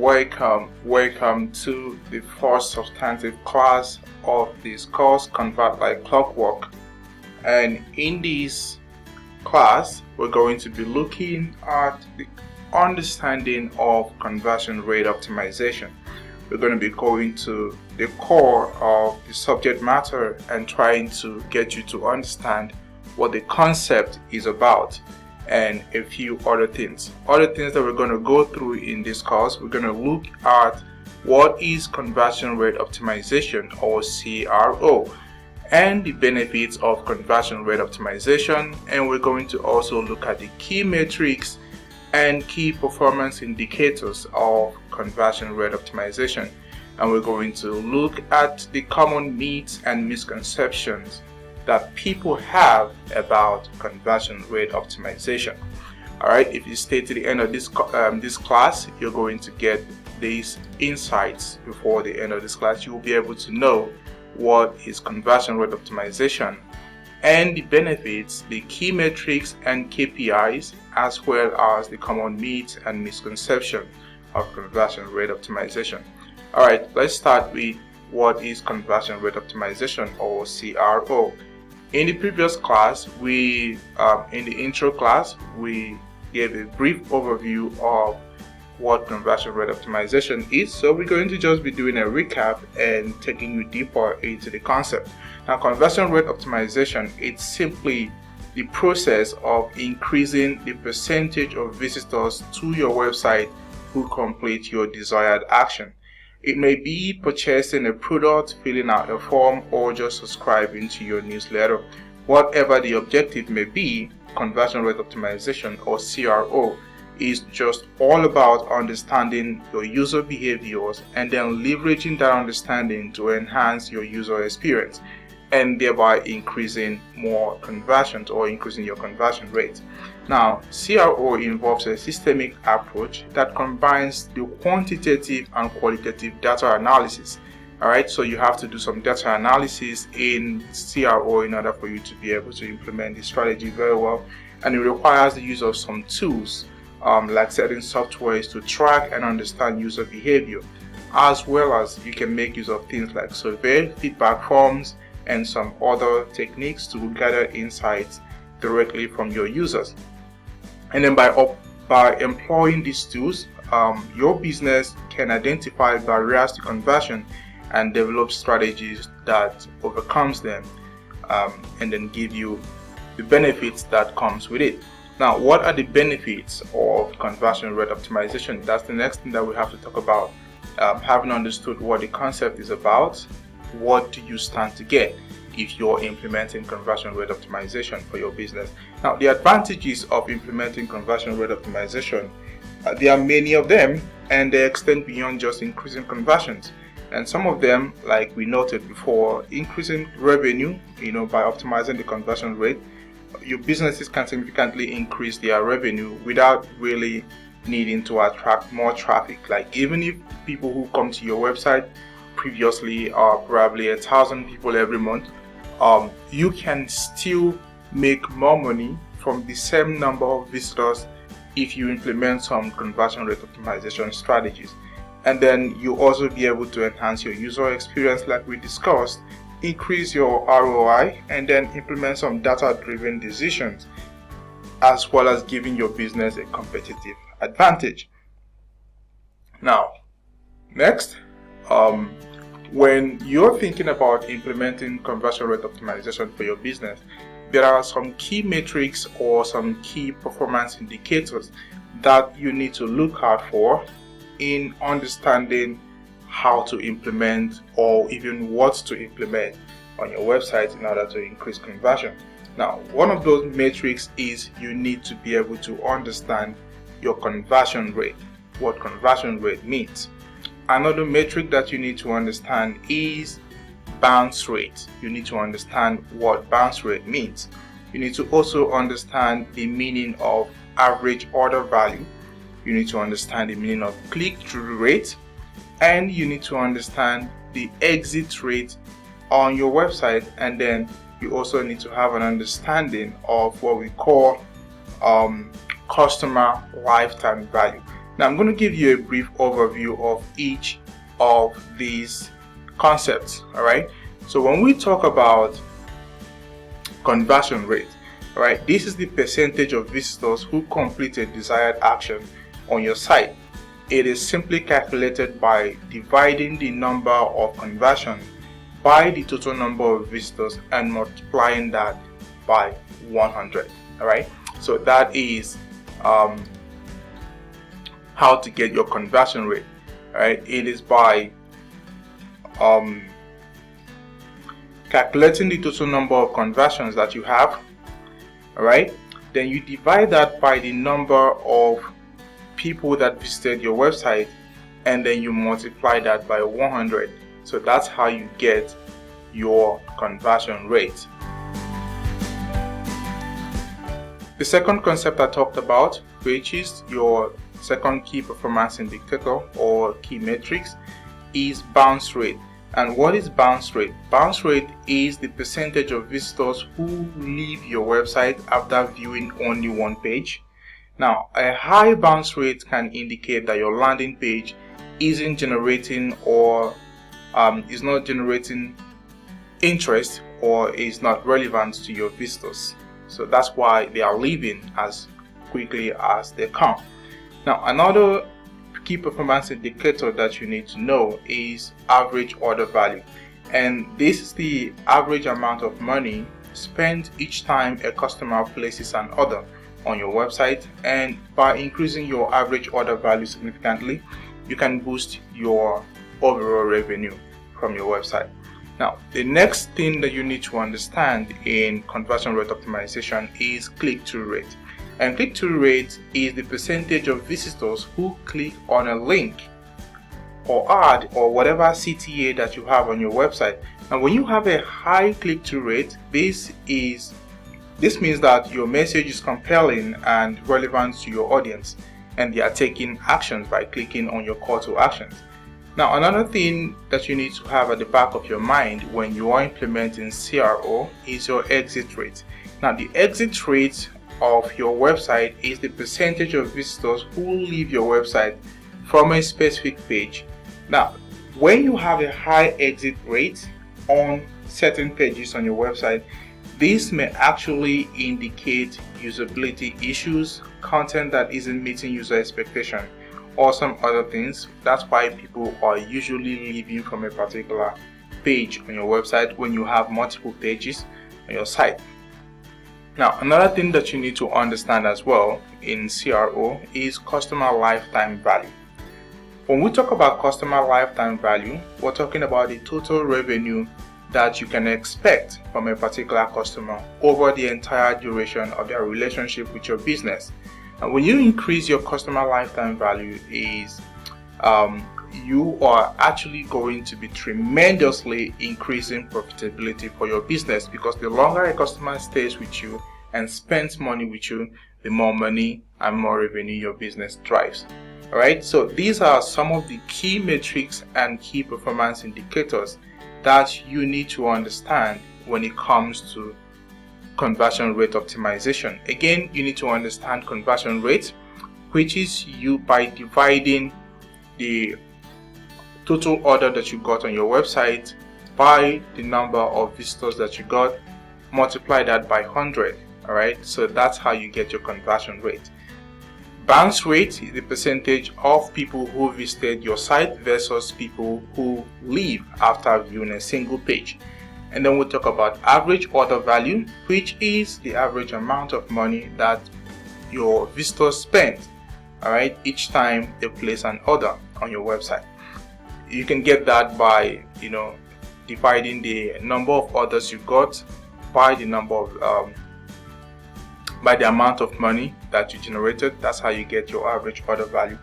welcome to the first substantive class of this course, Convert Like Clockwork. And in this class, we're going to be looking at the understanding of conversion rate optimization. We're going to be going to the core of the subject matter and trying to get you to understand what the concept is about and a few other things. Other things that we're going to go through in this course, we're going to look at what is conversion rate optimization, or CRO, and the benefits of conversion rate optimization. And we're going to also look at the key metrics and key performance indicators of conversion rate optimization. And we're going to look at the common myths and misconceptions that people have about conversion rate optimization. Alright, if you stay to the end of this class, you're going to get these insights. Before the end of this class, you will be able to know what is conversion rate optimization and the benefits, the key metrics and KPIs, as well as the common myths and misconceptions of conversion rate optimization. Alright, let's start with what is conversion rate optimization, or CRO. In the previous class, in the intro class, we gave a brief overview of what conversion rate optimization is. So we're going to just be doing a recap and taking you deeper into the concept. Now, conversion rate optimization, it's simply the process of increasing the percentage of visitors to your website who complete your desired action. It may be purchasing a product, filling out a form, or just subscribing to your newsletter. Whatever the objective may be, conversion rate optimization, or CRO, is just all about understanding your user behaviors and then leveraging that understanding to enhance your user experience and thereby increasing more conversions or increasing your conversion rate. Now, CRO involves a systemic approach that combines the quantitative and qualitative data analysis. Alright, so you have to do some data analysis in CRO in order for you to be able to implement the strategy very well. And it requires the use of some tools like certain softwares to track and understand user behavior, as well as you can make use of things like survey, feedback forms, and some other techniques to gather insights directly from your users. And then by employing these tools, your business can identify barriers to conversion and develop strategies that overcomes them, and then give you the benefits that comes with it. Now, what are the benefits of conversion rate optimization? That's the next thing that we have to talk about. Having understood what the concept is about, what do you stand to get if you're implementing conversion rate optimization for your business? Now, the advantages of implementing conversion rate optimization, there are many of them, and they extend beyond just increasing conversions. And some of them, like we noted before, increasing revenue, by optimizing the conversion rate, your businesses can significantly increase their revenue without really needing to attract more traffic. Like, even if people who come to your website previously are probably 1,000 people every month, you can still make more money from the same number of visitors if you implement some conversion rate optimization strategies. And then you also be able to enhance your user experience like we discussed, increase your ROI, and then implement some data-driven decisions, as well as giving your business a competitive advantage. Now, next, when you're thinking about implementing conversion rate optimization for your business, there are some key metrics or some key performance indicators that you need to look out for in understanding how to implement, or even what to implement on your website in order to increase conversion. Now, one of those metrics is you need to be able to understand your conversion rate, what conversion rate means. Another metric that you need to understand is bounce rate. You need to understand what bounce rate means. You need to also understand the meaning of average order value. You need to understand the meaning of click-through rate, and you need to understand the exit rate on your website. And then you also need to have an understanding of what we call customer lifetime value. Now I'm going to give you a brief overview of each of these concepts. All right, so when we talk about conversion rate, all right, this is the percentage of visitors who complete a desired action on your site. It is simply calculated by dividing the number of conversions by the total number of visitors and multiplying that by 100. All right, so that is how to get your conversion rate. All right, it is by calculating the total number of conversions that you have. All right, then you divide that by the number of people that visited your website, and then you multiply that by 100. So that's how you get your conversion rate. The second concept I talked about, which is your second key performance indicator or key metrics, is bounce rate. And what is bounce rate? Bounce rate is the percentage of visitors who leave your website after viewing only one page. Now, a high bounce rate can indicate that your landing page isn't generating or is not generating interest or is not relevant to your visitors. So that's why they are leaving as quickly as they come. Now, another key performance indicator that you need to know is average order value. And this is the average amount of money spent each time a customer places an order on your website, and by increasing your average order value significantly, you can boost your overall revenue from your website. Now, the next thing that you need to understand in conversion rate optimization is click-through rate. And click-through rate is the percentage of visitors who click on a link or ad or whatever CTA that you have on your website. And when you have a high click-through rate, this means that your message is compelling and relevant to your audience, and they are taking actions by clicking on your call to actions. Now, another thing that you need to have at the back of your mind when you are implementing CRO is your exit rate. Now, the exit rate of your website is the percentage of visitors who leave your website from a specific page. Now, when you have a high exit rate on certain pages on your website, this may actually indicate usability issues, content that isn't meeting user expectation, or some other things. That's why people are usually leaving from a particular page on your website when you have multiple pages on your site. Now, another thing that you need to understand as well in CRO is customer lifetime value. When we talk about customer lifetime value, we're talking about the total revenue that you can expect from a particular customer over the entire duration of their relationship with your business. And when you increase your customer lifetime value, you are actually going to be tremendously increasing profitability for your business, because the longer a customer stays with you and spends money with you, the more money and more revenue your business drives. All right, so these are some of the key metrics and key performance indicators that you need to understand when it comes to conversion rate optimization. Again, you need to understand conversion rate, which is you by dividing the total order that you got on your website by the number of visitors that you got, multiply that by 100. All right, so that's how you get your conversion rate. Bounce rate is the percentage of people who visited your site versus people who leave after viewing a single page. And then we'll talk about average order value, which is the average amount of money that your visitors spend, all right, each time they place an order on your website. You can get that by, dividing the number of orders you got by the number of by the amount of money that you generated. That's how you get your average order value.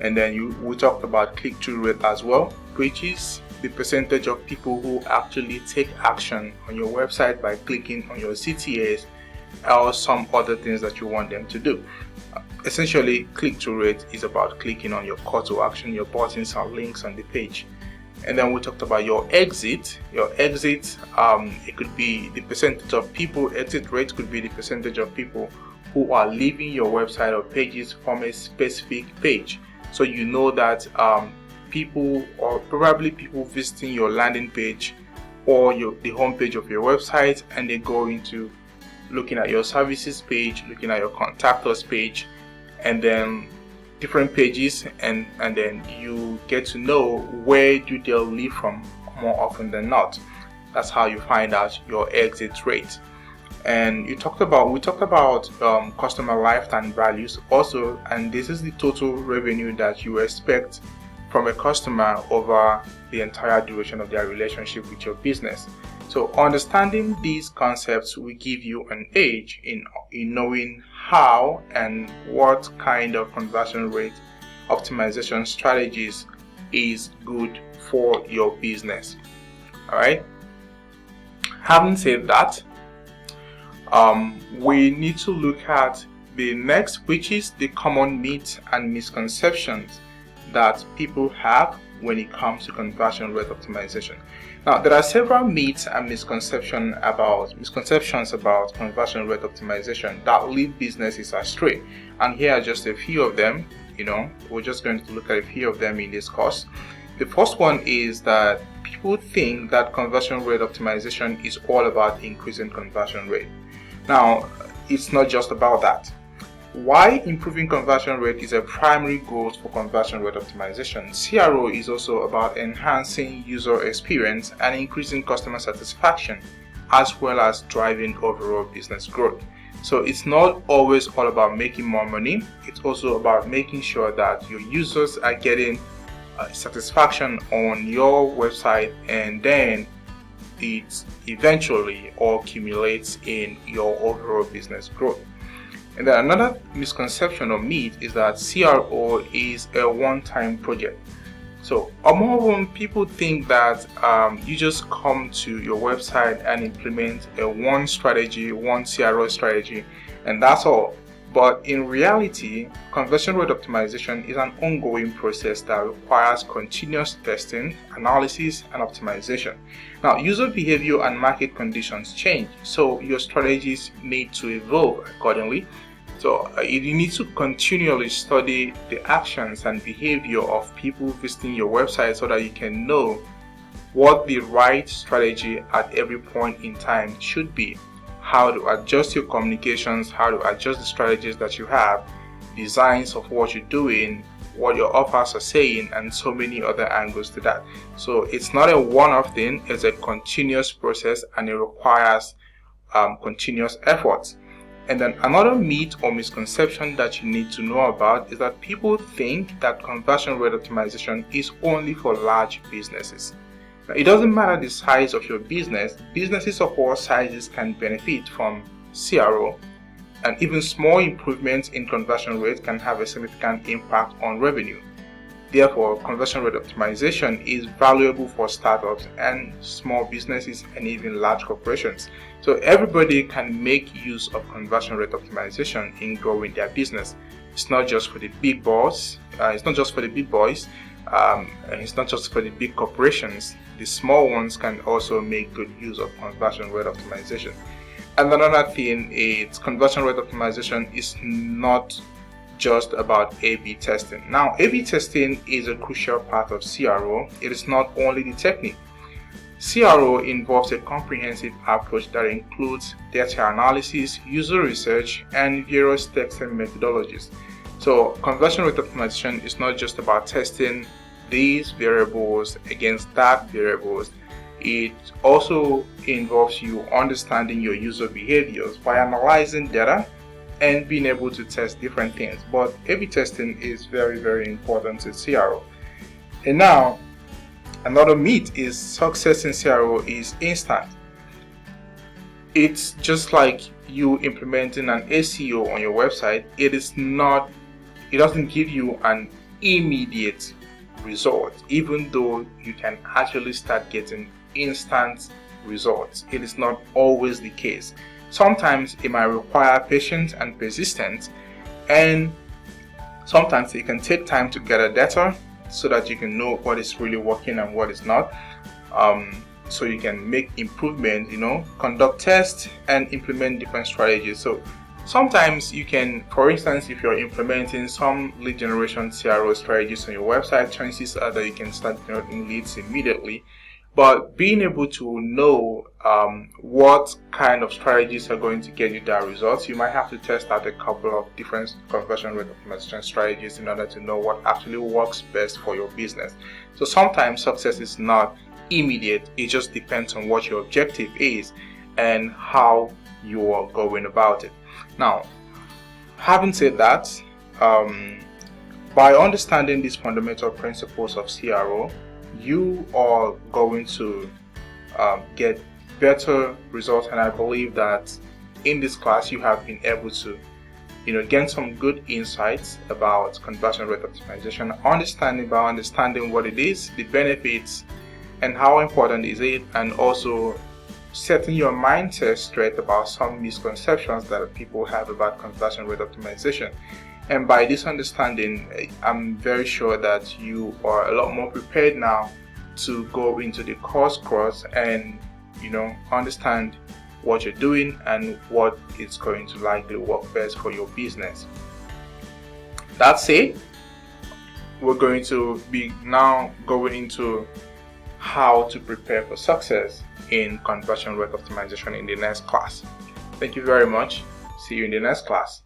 And then we talked about click-through rate as well, which is the percentage of people who actually take action on your website by clicking on your CTAs or some other things that you want them to do. Essentially, click-through rate is about clicking on your call to action, your buttons and links on the page. And then we talked about your exit. It could be the percentage of people. Exit rate could be the percentage of people who are leaving your website or pages from a specific page. So you know that people, or probably people visiting your landing page or the home page of your website, and they go into looking at your services page, looking at your contact us page, and then different pages, and then you get to know where do they leave from more often than not. That's how you find out your exit rate. And we talked about customer lifetime values also, and this is the total revenue that you expect from a customer over the entire duration of their relationship with your business. So understanding these concepts will give you an edge in knowing how and what kind of conversion rate optimization strategies is good for your business. All right. Having said that, we need to look at the next, which is the common myths and misconceptions that people have when it comes to conversion rate optimization. Now, there are several myths and misconceptions about conversion rate optimization that lead businesses astray. And here are just a few of them. We're just going to look at a few of them in this course. The first one is that people think that conversion rate optimization is all about increasing conversion rate. Now, it's not just about that. Why improving conversion rate is a primary goal for conversion rate optimization, CRO is also about enhancing user experience and increasing customer satisfaction, as well as driving overall business growth. So it's not always all about making more money. It's also about making sure that your users are getting satisfaction on your website, and then it eventually all accumulates in your overall business growth. And then another misconception or myth is that CRO is a one-time project. So often people think that you just come to your website and implement one CRO strategy, and that's all. But in reality, conversion rate optimization is an ongoing process that requires continuous testing, analysis, and optimization. Now, user behavior and market conditions change, so your strategies need to evolve accordingly. So you need to continually study the actions and behavior of people visiting your website so that you can know what the right strategy at every point in time should be, how to adjust your communications, how to adjust the strategies that you have, designs of what you're doing, what your offers are saying, and so many other angles to that. So it's not a one-off thing, it's a continuous process, and it requires continuous efforts. And then another myth or misconception that you need to know about is that people think that conversion rate optimization is only for large businesses. Now, it doesn't matter the size of your business. Businesses of all sizes can benefit from CRO, and even small improvements in conversion rate can have a significant impact on revenue. Therefore, conversion rate optimization is valuable for startups and small businesses and even large corporations. So everybody can make use of conversion rate optimization in growing their business. It's not just for the big boys. It's not just for the big boys. It's not just for the big corporations. The small ones can also make good use of conversion rate optimization. And another thing is conversion rate optimization is not just about A/B testing. Now, A/B testing is a crucial part of CRO. It is not only the technique. CRO involves a comprehensive approach that includes data analysis, user research, and various testing methodologies. So, conversion rate optimization is not just about testing these variables against that variables. It also involves you understanding your user behaviors by analyzing data and being able to test different things. But A/B testing is very, very important to CRO. And now, another myth is success in CRO is instant. It's just like you implementing an SEO on your website. It doesn't give you an immediate result, even though you can actually start getting instant results. It is not always the case. Sometimes it might require patience and persistence, and sometimes it can take time to gather data so that you can know what is really working and what is not. So you can make improvement, conduct tests and implement different strategies. So Sometimes you can, for instance, if you're implementing some lead generation CRO strategies on your website, chances are that you can start generating leads immediately. But being able to know what kind of strategies are going to get you that results, you might have to test out a couple of different conversion rate optimization strategies in order to know what actually works best for your business. So sometimes success is not immediate. It just depends on what your objective is and how you are going about it. Now, having said that, by understanding these fundamental principles of CRO, you are going to get better results, and I believe that in this class you have been able to gain some good insights about conversion rate optimization, understanding what it is, the benefits, and how important is it, and also setting your mindset straight about some misconceptions that people have about conversion rate optimization. And by this understanding, I'm very sure that you are a lot more prepared now to go into the course and understand what you're doing and what is going to likely work best for your business. That's it. We're going to be now going into how to prepare for success in conversion rate optimization in the next class. Thank you very much. See you in the next class.